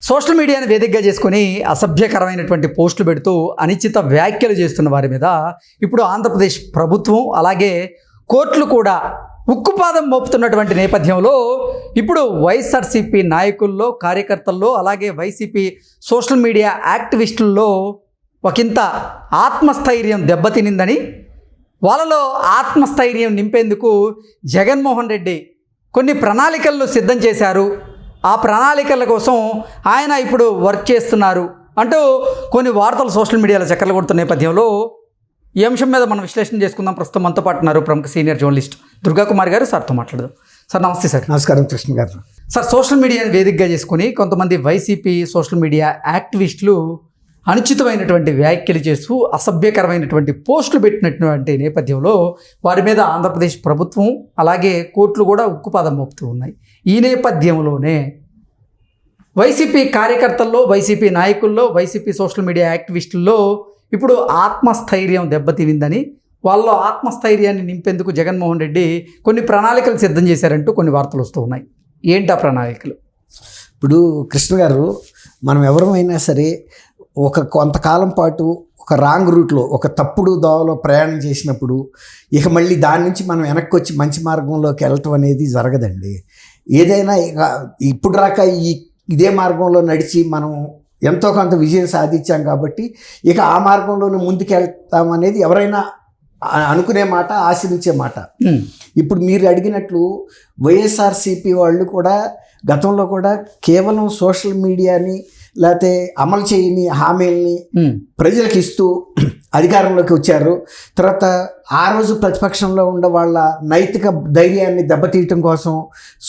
Social మీడియాని వేదికగా చేసుకుని అసభ్యకరమైనటువంటి పోస్టులు పెడుతూ అనిశ్చిత వ్యాఖ్యలు చేస్తున్న వారి మీద ఇప్పుడు ఆంధ్రప్రదేశ్ ప్రభుత్వం అలాగే కోర్టులు కూడా ఉక్కుపాదం మోపుతున్నటువంటి నేపథ్యంలో ఇప్పుడు వైఎస్ఆర్సీపీ నాయకుల్లో కార్యకర్తల్లో అలాగే వైసీపీ సోషల్ మీడియా యాక్టివిస్టుల్లో ఒకంత ఆత్మస్థైర్యం దెబ్బతినిందని, వాళ్ళలో ఆత్మస్థైర్యం నింపేందుకు జగన్మోహన్ రెడ్డి కొన్ని ప్రణాళికలను సిద్ధం చేశారు, ఆ ప్రణాళికల కోసం ఆయన ఇప్పుడు వర్క్ చేస్తున్నారు అంటూ కొన్ని వార్తలు సోషల్ మీడియాలో చక్కర్లు కొడుతున్న నేపథ్యంలో ఈ అంశం మీద మనం విశ్లేషణ చేసుకుందాం. ప్రస్తుతం మనతో పాటు ఉన్నారు ప్రముఖ సీనియర్ జర్నలిస్ట్ దుర్గా కుమార్ గారు. సార్తో మాట్లాడదాం. సార్ నమస్తే. సార్ నమస్కారం కృష్ణ గారు. సార్, సోషల్ మీడియాని వేదికగా చేసుకుని కొంతమంది వైసీపీ సోషల్ మీడియా యాక్టివిస్టులు అనుచితమైనటువంటి వ్యాఖ్యలు చేస్తూ అసభ్యకరమైనటువంటి పోస్టులు పెట్టినటువంటి నేపథ్యంలో వారి మీద ఆంధ్రప్రదేశ్ ప్రభుత్వం అలాగే కోర్టులు కూడా ఉక్కుపాదం మోపుతూ ఉన్నాయి. ఈ నేపథ్యంలోనే వైసీపీ కార్యకర్తల్లో, వైసీపీ నాయకుల్లో, వైసీపీ సోషల్ మీడియా యాక్టివిస్టుల్లో ఇప్పుడు ఆత్మస్థైర్యం దెబ్బతినిందని, వాళ్ళ ఆత్మస్థైర్యాన్ని నింపేందుకు జగన్మోహన్ రెడ్డి కొన్ని ప్రణాళికలు సిద్ధం చేశారంటూ కొన్ని వార్తలు వస్తూ ఉన్నాయి. ఏంటి ఆ ప్రణాళికలు? ఇప్పుడు కృష్ణ గారు, మనం ఎవరమైనా సరే కొంతకాలం పాటు ఒక రాంగ్ రూట్లో, ఒక తప్పుడు దోవలో ప్రయాణం చేసినప్పుడు ఇక మళ్ళీ దాని నుంచి మనం వెనక్కి వచ్చి మంచి మార్గంలోకి వెళ్ళటం అనేది జరగదండి. ఏదైనా ఇప్పుడు రాక ఇదే మార్గంలో నడిచి మనం ఎంతో కొంత విజయం సాధించాం కాబట్టి ఇక ఆ మార్గంలోనే ముందుకు వెళ్తామనేది ఎవరైనా అనుకునే మాట, ఆశించే మాట. ఇప్పుడు మీరు అడిగినట్లు వైఎస్ఆర్సీపీ వాళ్ళు కూడా గతంలో కూడా కేవలం సోషల్ మీడియాని లేకపోతే అమలు చేయని హామీల్ని ప్రజలకు ఇస్తూ అధికారంలోకి వచ్చారు. తర్వాత ఆ రోజు ప్రతిపక్షంలో ఉన్న వాళ్ళ నైతిక ధైర్యాన్ని దెబ్బతీయటం కోసం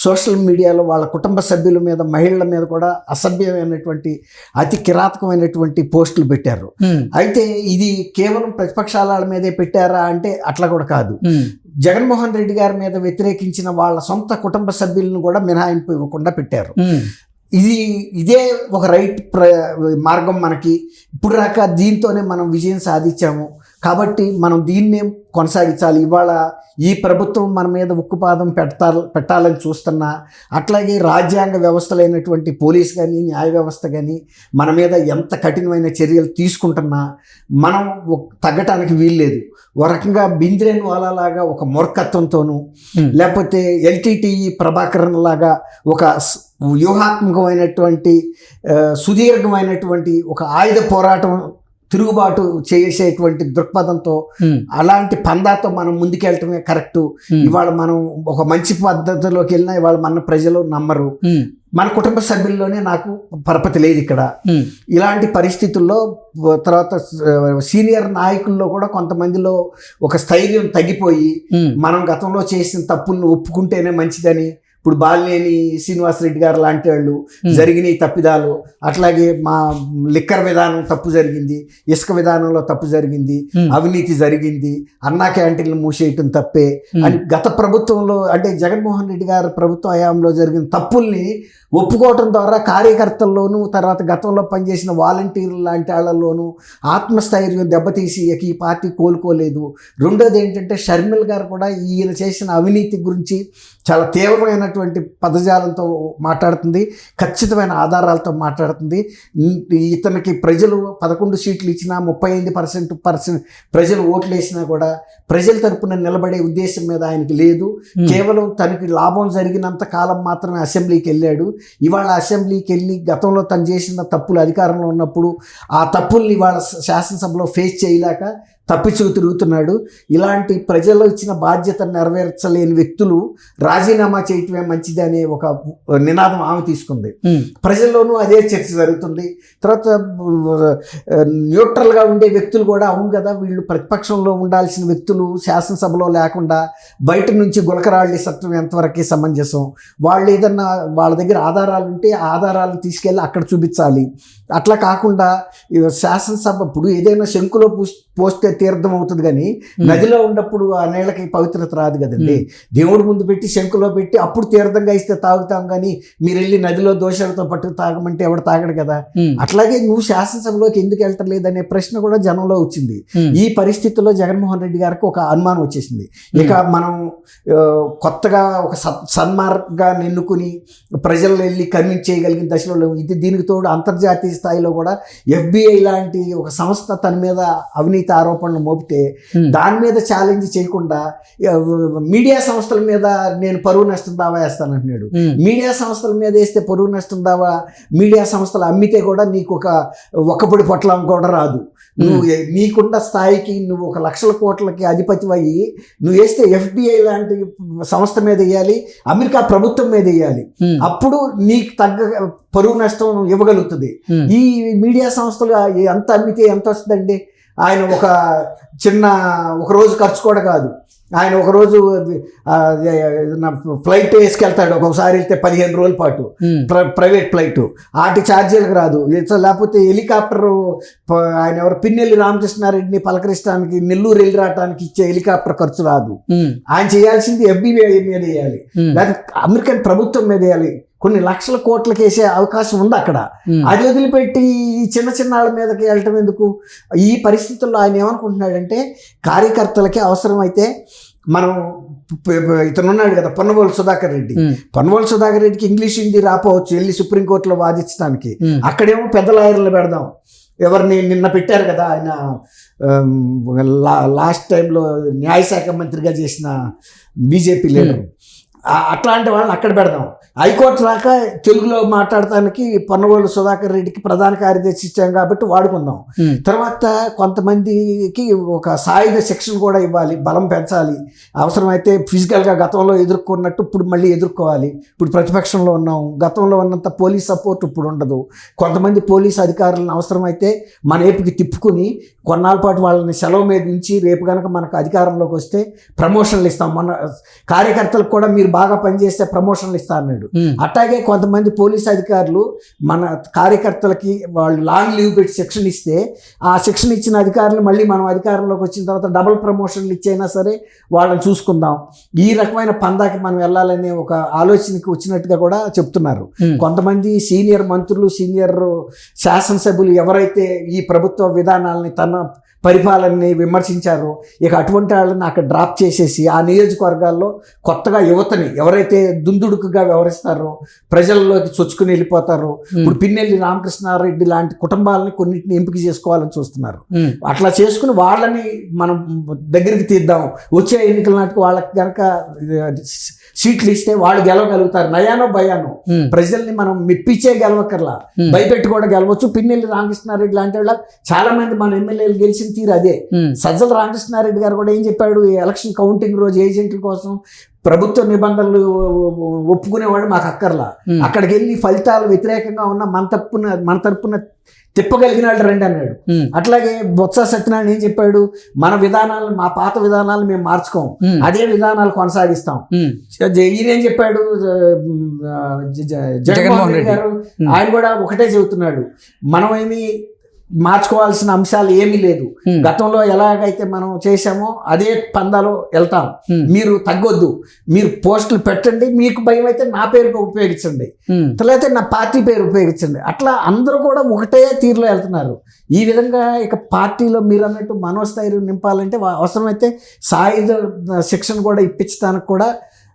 సోషల్ మీడియాలో వాళ్ళ కుటుంబ సభ్యుల మీద, మహిళల మీద కూడా అసభ్యమైనటువంటి అతి కిరాతకమైనటువంటి పోస్టులు పెట్టారు. అయితే ఇది కేవలం ప్రతిపక్షాల మీదే పెట్టారా అంటే అట్లా కూడా కాదు. జగన్మోహన్ రెడ్డి గారి మీద వ్యతిరేకించిన వాళ్ళ సొంత కుటుంబ సభ్యులను కూడా మినహాయింపు ఇవ్వకుండా పెట్టారు. ఇదే ఒక రైట్ మార్గం. మనకి ఇప్పుడు రాక దీంతోనే మనం విజయం సాధించాము కాబట్టి మనం దీన్నే కొనసాగించాలి. ఇవాళ ఈ ప్రభుత్వం మన మీద ఉక్కుపాదం పెట్టాలని చూస్తున్నా, అట్లాగే రాజ్యాంగ వ్యవస్థలైనటువంటి పోలీస్ కానీ, న్యాయ వ్యవస్థ కానీ మన మీద ఎంత కఠినమైన చర్యలు తీసుకుంటున్నా మనం తగ్గటానికి వీల్లేదు. ఒక రకంగా బింద్రేన్ వాలాలాగా ఒక మూర్ఖత్వంతోనూ, లేకపోతే ఎల్టీటీఈ ప్రభాకరన్ లాగా ఒక వ్యూహాత్మకమైనటువంటి సుదీర్ఘమైనటువంటి ఒక ఆయుధ పోరాటం, తిరుగుబాటు చేసేటువంటి దృక్పథంతో, అలాంటి పందాతో మనం ముందుకెళ్ళటమే కరెక్టు. ఇవాళ మనం ఒక మంచి పద్ధతిలోకి వెళ్ళినా ఇవాళ మన ప్రజలు నమ్మరు. మన కుటుంబ సభ్యుల్లోనే నాకు పరపతి లేదు ఇక్కడ. ఇలాంటి పరిస్థితుల్లో తర్వాత సీనియర్ నాయకుల్లో కూడా కొంతమందిలో ఒక స్థైర్యం తగ్గిపోయి మనం గతంలో చేసిన తప్పులను ఒప్పుకుంటేనే మంచిదని, ఇప్పుడు బాలినేని శ్రీనివాసరెడ్డి గారు లాంటి వాళ్ళు జరిగిన తప్పిదాలు, అట్లాగే మా లిక్కర్ విధానం తప్పు జరిగింది, ఇసుక విధానంలో తప్పు జరిగింది, అవినీతి జరిగింది, అన్నా క్యాంటీన్లు మూసేయటం తప్పే అని గత ప్రభుత్వంలో అంటే జగన్మోహన్ రెడ్డి గారి ప్రభుత్వ హయాంలో జరిగిన తప్పుల్ని ఒప్పుకోవటం ద్వారా కార్యకర్తల్లోనూ, తర్వాత గతంలో పనిచేసిన వాలంటీర్లు లాంటి వాళ్ళలోనూ ఆత్మస్థైర్యం దెబ్బతీసి ఈ పార్టీ కోలుకోలేదు. రెండోది ఏంటంటే షర్మిల్ గారు కూడా ఈయన చేసిన అవినీతి గురించి చాలా తీవ్రమైనటువంటి పదజాలంతో మాట్లాడుతుంది, ఖచ్చితమైన ఆధారాలతో మాట్లాడుతుంది. ఇతనికి ప్రజలు 11 సీట్లు ఇచ్చినా 35% ప్రజలు ఓట్లు వేసినా కూడా ప్రజల తరపున నిలబడే ఉద్దేశం మీద ఆయనకి లేదు. కేవలం తనకి లాభం జరిగినంత కాలం మాత్రమే అసెంబ్లీకి వెళ్ళాడు. ఇవాళ అసెంబ్లీకి వెళ్ళి గతంలో తను చేసిన తప్పులు అధికారంలో ఉన్నప్పుడు ఆ తప్పుల్ని ఇవాళ శాసనసభలో ఫేస్ చేయలేక తప్పిచూ తిరుగుతున్నాడు. ఇలాంటి ప్రజల్లో ఇచ్చిన బాధ్యత నెరవేర్చలేని వ్యక్తులు రాజీనామా చేయటమే మంచిది అనే ఒక నినాదం ఆమె తీసుకుంది. ప్రజల్లోనూ అదే చర్చ జరుగుతుంది. తర్వాత న్యూట్రల్గా ఉండే వ్యక్తులు కూడా అవును కదా, వీళ్ళు ప్రతిపక్షంలో ఉండాల్సిన వ్యక్తులు శాసనసభలో లేకుండా బయట నుంచి గులకరాళ్ళు ఇసట్టం ఎంతవరకు సమంజసం? వాళ్ళు ఏదన్నా వాళ్ళ దగ్గర ఆధారాలు ఉంటే ఆ ఆధారాలను తీసుకెళ్ళి అక్కడ చూపించాలి. అట్లా కాకుండా శాసనసభ ఇప్పుడు ఏదైనా శంకులో పోస్తే తీర్థం అవుతుంది కానీ నదిలో ఉన్నప్పుడు ఆ నీళ్ళకి పవిత్రత రాదు కదండి. దేవుడి ముందు పెట్టి శంకులో పెట్టి అప్పుడు తీర్థంగా ఇస్తే తాగుతాం కానీ మీరు వెళ్ళి నదిలో దోషాలతో పట్టుకు తాగమంటే ఎవడు తాగడు కదా. అట్లాగే నువ్వు శాసనసభలోకి ఎందుకు వెళ్తలేదు అనే ప్రశ్న కూడా జనంలో వచ్చింది. ఈ పరిస్థితుల్లో జగన్మోహన్ రెడ్డి గారికి ఒక అనుమానం వచ్చేసింది. ఇక మనం కొత్తగా ఒక సన్మార్గా ఎన్నుకుని ప్రజలు వెళ్ళి కన్విన్స్ చేయగలిగిన దశలో లేవు. ఇది దీనికి తోడు అంతర్జాతీయ స్థాయిలో కూడా FBI లాంటి ఒక సంస్థ తన మీద అవినీతి ఆరోపణలు మోపితే దాని మీద ఛాలెంజ్ చేయకుండా మీడియా సంస్థల మీద నేను పరువు నష్టం దావా వేస్తానంటున్నాడు. మీడియా సంస్థల మీద వేస్తే పరువు నష్టం దావా మీడియా సంస్థలు అమ్మితే కూడా నీకు ఒక్కపొడి పొట్లం కూడా రాదు. నువ్వు నీకున్న స్థాయికి నువ్వు 1 లక్షల కోట్లకి అధిపతి అయ్యి నువ్వు వేస్తే FBI లాంటి సంస్థ మీద వేయాలి, అమెరికా ప్రభుత్వం మీద వేయాలి. అప్పుడు నీకు తగ్గ పరువు నష్టం ఇవ్వగలుగుతుంది. ఈ మీడియా సంస్థలు ఎంత అమ్మితే ఎంత వస్తుందండి? ఆయన ఒక రోజు ఖర్చు కూడా కాదు. ఆయన ఒకరోజు ఫ్లైట్ వేసుకెళ్తాడు, ఒక్కొక్కసారి వెళ్తే 15 రోజుల పాటు ప్రైవేట్ ఫ్లైట్, వాటి ఛార్జీలకు రాదు. లేకపోతే హెలికాప్టర్ ఆయన ఎవరు పిన్నెల్లి రామకృష్ణారెడ్డిని పలకరించడానికి నెల్లూరు వెళ్ళి రావడానికి ఇచ్చే హెలికాప్టర్ ఖర్చు రాదు. ఆయన చేయాల్సింది FBI మీద వేయాలి, లేకపోతే అమెరికన్ ప్రభుత్వం మీద వేయాలి. కొన్ని లక్షల కోట్లకి వేసే అవకాశం ఉంది అక్కడ. అది వదిలిపెట్టి చిన్న చిన్న వాళ్ళ మీదకి వెళ్ళటం ఎందుకు? ఈ పరిస్థితుల్లో ఆయన ఏమనుకుంటున్నాడంటే కార్యకర్తలకి అవసరమైతే మనం ఇతనున్నాడు కదా పొన్నవోలు సుధాకర్ రెడ్డి. పొన్నవోలు సుధాకర్ రెడ్డికి ఇంగ్లీష్ హిందీ రాపోవచ్చు, వెళ్ళి సుప్రీంకోర్టులో వాదించడానికి. అక్కడేమో పెద్ద లాయర్లు పెడదాం. ఎవరిని నిన్న పెట్టారు కదా ఆయన లాస్ట్ టైంలో న్యాయశాఖ మంత్రిగా చేసిన బీజేపీ లీడర్, అట్లాంటి వాళ్ళని అక్కడ పెడదాం. హైకోర్టు రాక తెలుగులో మాట్లాడటానికి పొన్నవోలు సుధాకర్ రెడ్డికి ప్రధాన కార్యదర్శి ఇచ్చాం కాబట్టి వాడుకుందాం. తర్వాత కొంతమందికి ఒక సాయుధ శిక్షణ కూడా ఇవ్వాలి, బలం పెంచాలి. అవసరమైతే ఫిజికల్గా గతంలో ఎదుర్కొన్నట్టు ఇప్పుడు మళ్ళీ ఎదుర్కోవాలి. ఇప్పుడు ప్రతిపక్షంలో ఉన్నాం, గతంలో ఉన్నంత పోలీస్ సపోర్ట్ ఇప్పుడు ఉండదు. కొంతమంది పోలీస్ అధికారులను అవసరమైతే మన ఏపుకి తిప్పుకుని కొన్నాళ్ళ పాటు వాళ్ళని సెలవు మీద ఉంచి రేపు కనుక మనకు అధికారంలోకి వస్తే ప్రమోషన్లు ఇస్తాం. మన కార్యకర్తలకు కూడా మీరు బాగా పనిచేస్తే ప్రమోషన్లు ఇస్తా అన్నాడు. అట్లాగే కొంతమంది పోలీస్ అధికారులు మన కార్యకర్తలకి వాళ్ళు లాంగ్ లీవ్ పెట్టి శిక్షణ ఇస్తే ఆ శిక్షణ ఇచ్చిన అధికారులు మళ్ళీ మనం అధికారంలోకి వచ్చిన తర్వాత డబుల్ ప్రమోషన్లు ఇచ్చైనా సరే వాళ్ళని చూసుకుందాం. ఈ రకమైన పందాకి మనం వెళ్ళాలనే ఒక ఆలోచనకి వచ్చినట్టుగా కూడా చెప్తున్నారు. కొంతమంది సీనియర్ మంత్రులు, సీనియర్ శాసనసభ్యులు ఎవరైతే ఈ ప్రభుత్వ విధానాలని తన పరిపాలనని విమర్శించారో ఇక అటువంటి వాళ్ళని అక్కడ డ్రాప్ చేసేసి ఆ నియోజకవర్గాల్లో కొత్తగా యువతని ఎవరైతే దుందుడుకుగా వ్యవహరిస్తారో ప్రజల్లోకి చొచ్చుకుని వెళ్ళిపోతారో ఇప్పుడు పిన్నెల్లి రామకృష్ణారెడ్డి లాంటి కుటుంబాలని కొన్నింటిని ఎంపిక చేసుకోవాలని చూస్తున్నారు. అట్లా చేసుకుని వాళ్ళని మనం దగ్గరికి తీద్దాం. వచ్చే ఎన్నికల నాటికి వాళ్ళకి కనుక సీట్లు ఇస్తే వాళ్ళు గెలవగలుగుతారు. నయానో భయానో ప్రజల్ని మనం మెప్పించే గెలవక్కర్లా, భయపెట్టి కూడా గెలవచ్చు. పిన్నెల్లి రామకృష్ణారెడ్డి లాంటి వాళ్ళ చాలా మంది మన ఎమ్మెల్యేలు గెలిచిన తీరు అదే. సజ్జల రామకృష్ణారెడ్డి గారు కూడా ఏం చెప్పాడు, ఎలక్షన్ కౌంటింగ్ రోజు ఏజెంట్ల కోసం ప్రభుత్వ నిబంధనలు ఒప్పుకునేవాడు మాకు అక్కర్లా, అక్కడికి వెళ్ళి ఫలితాలు వ్యతిరేకంగా ఉన్న మన తరపున తిప్పగలిగిన వాళ్ళు రండి అన్నాడు. అట్లాగే బొత్స సత్యనారాయణ ఏం చెప్పాడు, మన విధానాలు మా పాత విధానాలు మేము మార్చుకోం, అదే విధానాలు కొనసాగిస్తాం. ఈయనేం చెప్పాడు, జగన్మోహన్ రెడ్డి గారు ఆయన కూడా ఒకటే చెబుతున్నాడు, మనమేమి మార్చుకోవాల్సిన అంశాలు ఏమీ లేదు, గతంలో ఎలాగైతే మనం చేశామో అదే పందాలో వెళ్తాం, మీరు తగ్గొద్దు, మీరు పోస్టులు పెట్టండి, మీకు భయం అయితే నా పేరు ఉపయోగించండి, లేకపోతే నా పార్టీ పేరు ఉపయోగించండి. అట్లా అందరూ కూడా ఒకటే తీరులో వెళ్తున్నారు. ఈ విధంగా ఇక పార్టీలో మీరు అన్నట్టు మనోస్థైర్యం నింపాలంటే అవసరమైతే సాయుధ శిక్షణ కూడా ఇప్పించడానికి కూడా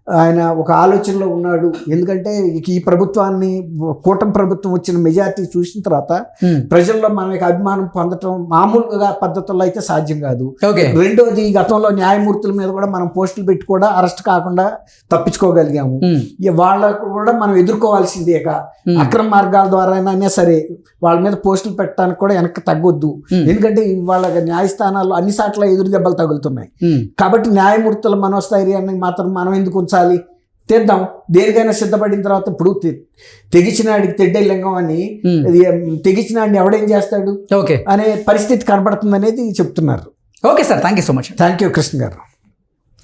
ఆయన ఒక ఆలోచనలో ఉన్నాడు. ఎందుకంటే ఈ ప్రభుత్వాన్ని కూటమి ప్రభుత్వం వచ్చిన మెజారిటీ చూసిన తర్వాత ప్రజల్లో మనకి అభిమానం పొందటం మామూలుగా పద్ధతుల్లో అయితే సాధ్యం కాదు. రెండోది, గతంలో న్యాయమూర్తుల మీద కూడా మనం పోస్టులు పెట్టి కూడా అరెస్ట్ కాకుండా తప్పించుకోగలిగాము. వాళ్ళకు కూడా మనం ఎదుర్కోవాల్సిందే. అక్రమ మార్గాల ద్వారా అయినా సరే వాళ్ళ మీద పోస్టులు పెట్టడానికి కూడా వెనక్కి తగ్గొద్దు. ఎందుకంటే వాళ్ళ న్యాయస్థానాల్లో అన్ని సార్లు ఎదురు దెబ్బలు తగులుతున్నాయి. కాబట్టి న్యాయమూర్తుల మనోస్థైర్యాన్ని మాత్రం మనం ఎందుకు ఉంచాలి, తెద్దాం. దేనికైనా సిద్ధపడిన తర్వాత ఇప్పుడు తెగించినాడికి తెడ్డే లింగం అని, తెగించినాడిని ఎవడేం చేస్తాడు అనే పరిస్థితి కనబడుతుంది అనేది చెప్తున్నారు. Okay sir, thank you so much. Thank you Krishna గారు.